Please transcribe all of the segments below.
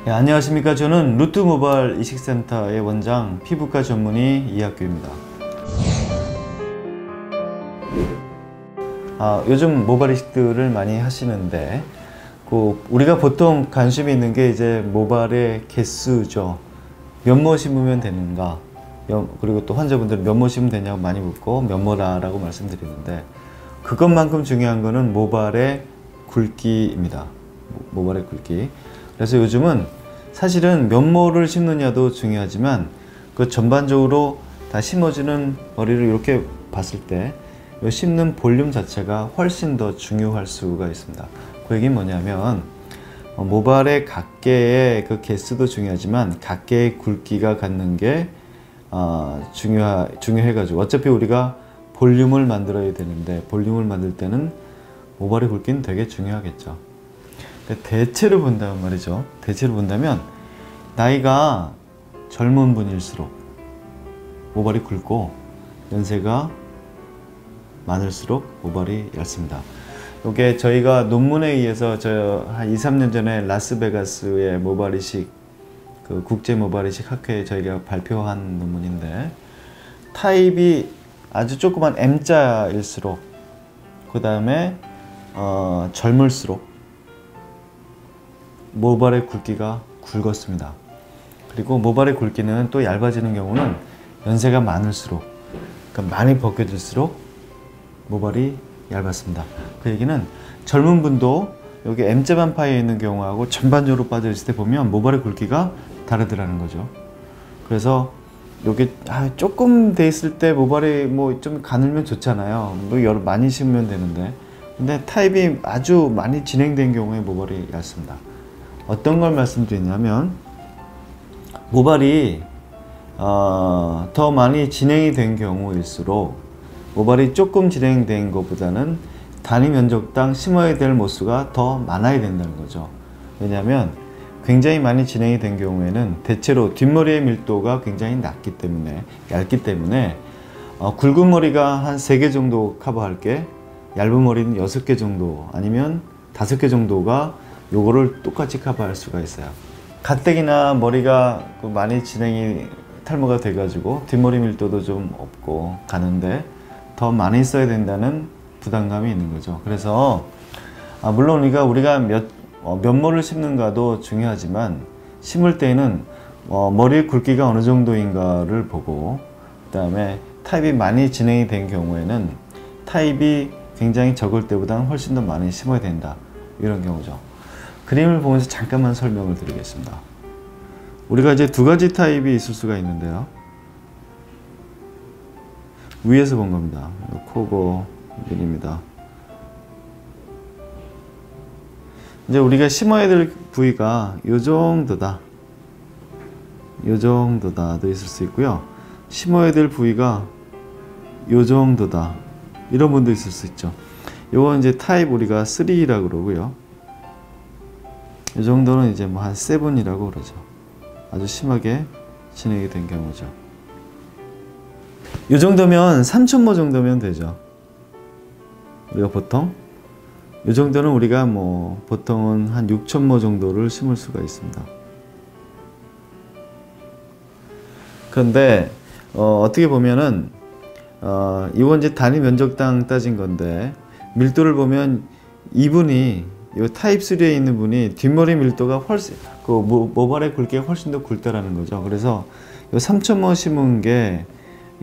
네, 안녕하십니까. 저는 루트모발 이식센터의 원장 피부과 전문의 이학규입니다. 요즘 모발 이식들을 많이 하시는데 우리가 보통 관심이 있는 게 이제 모발의 개수죠. 몇모 심으면 되는가, 그리고 또 환자분들은 몇모 심으면 되냐고 많이 묻고 몇모라고 말씀드리는데, 그것만큼 중요한 거는 모발의 굵기입니다. 모발의 굵기. 그래서 요즘은 사실은 몇모를 심느냐도 중요하지만 그 전반적으로 다 심어지는 머리를 이렇게 봤을 때 이 심는 볼륨 자체가 훨씬 더 중요할 수가 있습니다. 그 얘기는 뭐냐면 모발의 각개의 그 개수도 중요하지만 각개의 굵기가 갖는 게 중요해가지고, 어차피 우리가 볼륨을 만들어야 되는데 볼륨을 만들 때는 모발의 굵기는 되게 중요하겠죠. 대체로 본다면 말이죠. 대체로 본다면 나이가 젊은 분일수록 모발이 굵고 연세가 많을수록 모발이 얇습니다. 이게 저희가 논문에 의해서 한 2, 3년 전에 라스베가스의 모발 이식, 그 국제 모발 이식 학회에 저희가 발표한 논문인데, 타입이 아주 조그만 M자일수록, 그 다음에 젊을수록 모발의 굵기가 굵었습니다. 그리고 모발의 굵기는 또 얇아지는 경우는 연세가 많을수록, 그러니까 많이 벗겨질수록 모발이 얇았습니다. 그 얘기는 젊은 분도 여기 M자 반파에 있는 경우하고 전반적으로 빠져 있을 때 보면 모발의 굵기가 다르더라는 거죠. 그래서 여기 조금 돼 있을 때 모발이 뭐 좀 가늘면 좋잖아요. 많이 심으면 되는데, 근데 타입이 아주 많이 진행된 경우에 모발이 얇습니다. 어떤 걸 말씀드리냐면, 모발이 더 많이 진행이 된 경우일수록 모발이 조금 진행된 것보다는 단위 면적당 심어야 될 모수가 더 많아야 된다는 거죠. 왜냐하면 굉장히 많이 진행이 된 경우에는 대체로 뒷머리의 밀도가 굉장히 얇기 때문에 굵은 머리가 한 3개 정도 커버할 게, 얇은 머리는 6개 정도 아니면 5개 정도가 요거를 똑같이 커버할 수가 있어요. 가뜩이나 머리가 많이 탈모가 돼가지고 뒷머리 밀도도 좀 없고 가는데 더 많이 써야 된다는 부담감이 있는 거죠. 그래서 물론 우리가 몇 모를 심는가도 중요하지만, 심을 때는 머리의 굵기가 어느 정도인가를 보고, 그 다음에 타입이 많이 진행이 된 경우에는 타입이 굉장히 적을 때보다는 훨씬 더 많이 심어야 된다, 이런 경우죠. 그림을 보면서 잠깐만 설명을 드리겠습니다. 우리가 이제 두 가지 타입이 있을 수가 있는데요. 위에서 본 겁니다. 코고 그림입니다. 이제 우리가 심어야 될 부위가 요 정도다, 요 정도다도 있을 수 있고요. 심어야 될 부위가 요 정도다, 이런 분도 있을 수 있죠. 요건 이제 타입 우리가 3라고 그러고요. 이 정도는 이제 뭐 한 7이라고 그러죠. 아주 심하게 진행이 된 경우죠. 이 정도면 3,000모 정도면 되죠. 우리가 보통 이 정도는 우리가 보통은 한 6,000모 정도를 심을 수가 있습니다. 그런데 어떻게 보면은 이건 이제 단위 면적당 따진 건데, 밀도를 보면 이분이 이 타입 3에 있는 분이 뒷머리 밀도가 훨씬 모발의 굵기가 훨씬 더 굵다라는 거죠. 그래서 이 3,000모 심은 게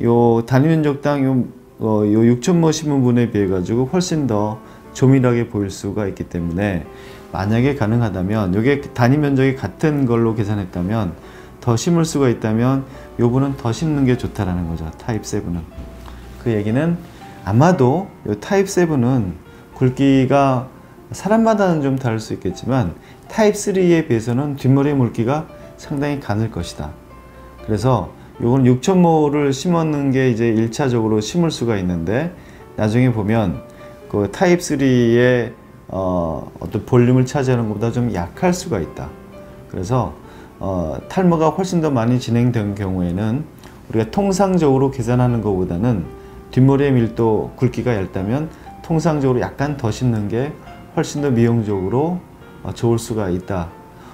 요 단위 면적당 요 6,000모 심은 분에 비해 가지고 훨씬 더 조밀하게 보일 수가 있기 때문에, 만약에 가능하다면, 요게 단위 면적이 같은 걸로 계산했다면, 더 심을 수가 있다면 요분은 더 심는 게 좋다라는 거죠. 타입 7은. 그 얘기는 아마도 요 타입 7은 굵기가 사람마다는 좀 다를 수 있겠지만 타입 3에 비해서는 뒷머리의 굵기가 상당히 가늘 것이다. 그래서 요건 6,000모를 심었는 게 이제 1차적으로 심을 수가 있는데, 나중에 보면 그 타입 3의 어떤 볼륨을 차지하는 것보다 좀 약할 수가 있다. 그래서 탈모가 훨씬 더 많이 진행된 경우에는 우리가 통상적으로 계산하는 것보다는 뒷머리의 밀도 굵기가 얇다면 통상적으로 약간 더 심는 게 훨씬 더 미용적으로 좋을 수가 있다.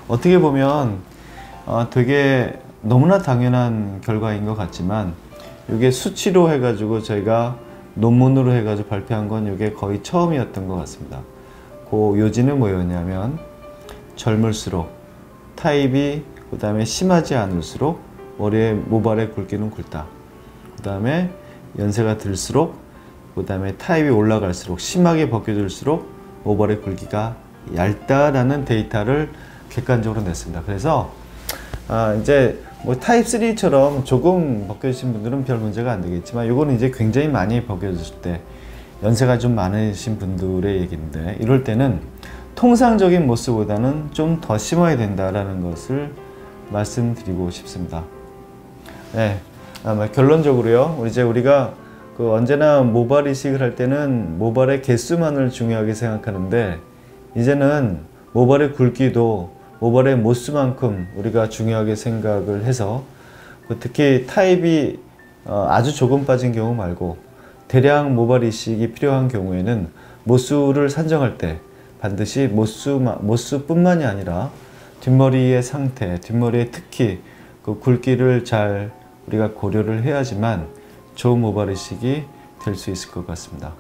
어떻게 보면 되게 너무나 당연한 결과인 것 같지만 이게 수치로 해가지고 저희가 논문으로 해가지고 발표한 건 이게 거의 처음이었던 것 같습니다. 그 요지는 뭐였냐면 젊을수록 타입이 그 다음에 심하지 않을수록 모발의 굵기는 굵다. 그 다음에 연세가 들수록 그 다음에 타입이 올라갈수록 심하게 벗겨질수록 모발의 굵기가 얇다라는 데이터를 객관적으로 냈습니다. 그래서 이제 뭐 타입 3처럼 조금 벗겨지신 분들은 별 문제가 안 되겠지만 이거는 이제 굉장히 많이 벗겨졌을 때 연세가 좀 많으신 분들의 얘기인데 이럴 때는 통상적인 모습보다는 좀 더 심어야 된다라는 것을 말씀드리고 싶습니다. 네, 결론적으로요. 우리가 언제나 모발 이식을 할 때는 모발의 개수만을 중요하게 생각하는데 이제는 모발의 굵기도 모발의 모수만큼 우리가 중요하게 생각을 해서 특히 타입이 아주 조금 빠진 경우 말고 대량 모발 이식이 필요한 경우에는 모수를 산정할 때 반드시 모수뿐만이 아니라 뒷머리의 상태, 뒷머리의 특히 그 굵기를 잘 우리가 고려를 해야지만 좋은 모발 이식이 될 수 있을 것 같습니다.